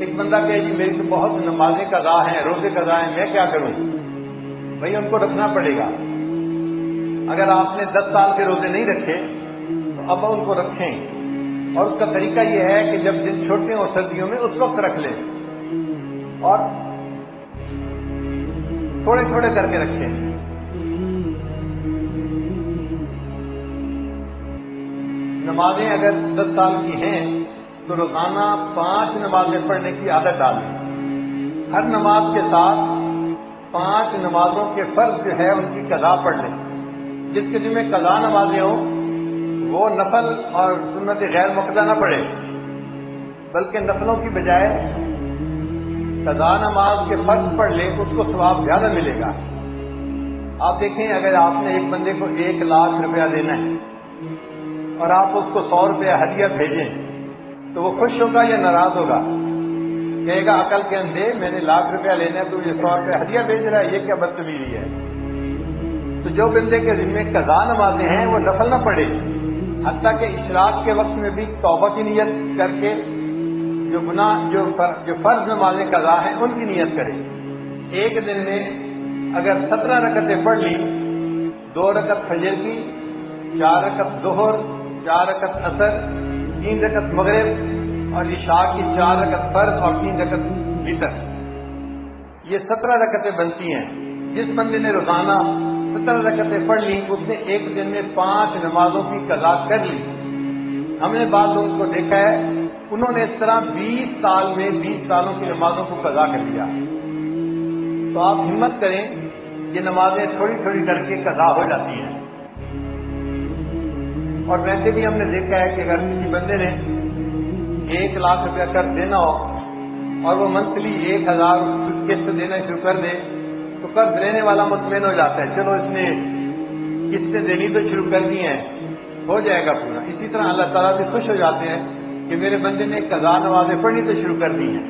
ایک بندہ کہے جی میری تو بہت نمازیں قضا ہیں، روزے قضا ہیں، میں کیا کروں؟ بھائی ان کو رکھنا پڑے گا۔ اگر آپ نے 10 سال کے روزے نہیں رکھے تو اب ان کو رکھیں، اور اس کا طریقہ یہ ہے کہ جب دن چھوٹے ہوں سردیوں میں اس وقت رکھ لیں، اور تھوڑے تھوڑے کر کے رکھیں۔ نمازیں اگر 10 سال کی ہیں تو روزانہ 5 نمازیں پڑھنے کی عادت ڈالیں۔ ہر نماز کے ساتھ 5 نمازوں کے فرض جو ہے ان کی قضا پڑھ لیں۔ جس کے ذمہ قضا نمازیں ہوں وہ نفل اور سنت غیر مقضا نہ پڑھے، بلکہ نفلوں کی بجائے قضا نماز کے فرض پڑھ لے، اس کو ثواب زیادہ ملے گا۔ آپ دیکھیں اگر آپ نے ایک بندے کو 1 لاکھ روپیہ دینا ہے اور آپ اس کو 100 روپیہ ہدیہ بھیجیں تو وہ خوش ہوگا یا ناراض ہوگا؟ کہے گا عقل کے اندھے، میں نے 1,00,000 روپیہ لینا ہے تو یہ 100 روپیہ ہدیہ بھیج رہا ہے، یہ کیا بدتمیزی ہے؟ تو جو بندے کے ذمہ قضا نمازیں ہیں وہ نفل نہ پڑھے، حتیٰ کہ اشراق کے وقت میں بھی توبہ کی نیت کر کے جو فرض نمازیں قضا ہیں ان کی نیت کرے۔ ایک دن میں اگر 17 رکعتیں پڑھ لی، 2 رکعت فجر کی، 4 رکعت ظہر، 4 رکعت عصر، 3 رکعت مغرب اور عشاء کی 4 رکعت فرض اور 3 رکعت وتر، یہ 17 رکعتیں بنتی ہیں۔ جس بندے نے روزانہ 17 رکعتیں پڑھ لی اس نے ایک دن میں 5 نمازوں کی قضا کر لی۔ ہم نے بعض لوگوں کو دیکھا ہے انہوں نے اس طرح 20 سال میں 20 سالوں کی نمازوں کو قضا کر لیا۔ تو آپ ہمت کریں، یہ نمازیں تھوڑی تھوڑی کر کے قضا ہو جاتی ہیں۔ اور ویسے بھی ہم نے دیکھا ہے کہ اگر کسی بندے نے 1 لاکھ روپیہ قرض دینا ہو اور وہ منتھلی 1,000 قسط دینا شروع کر دے تو قرض لینے والا مطمئن ہو جاتا ہے، چلو اس نے قسطیں دینی تو شروع کر دی ہیں، ہو جائے گا پورا۔ اسی طرح اللہ تعالیٰ بھی خوش ہو جاتے ہیں کہ میرے بندے نے قضا نمازیں پڑھنی تو شروع کر دی ہیں۔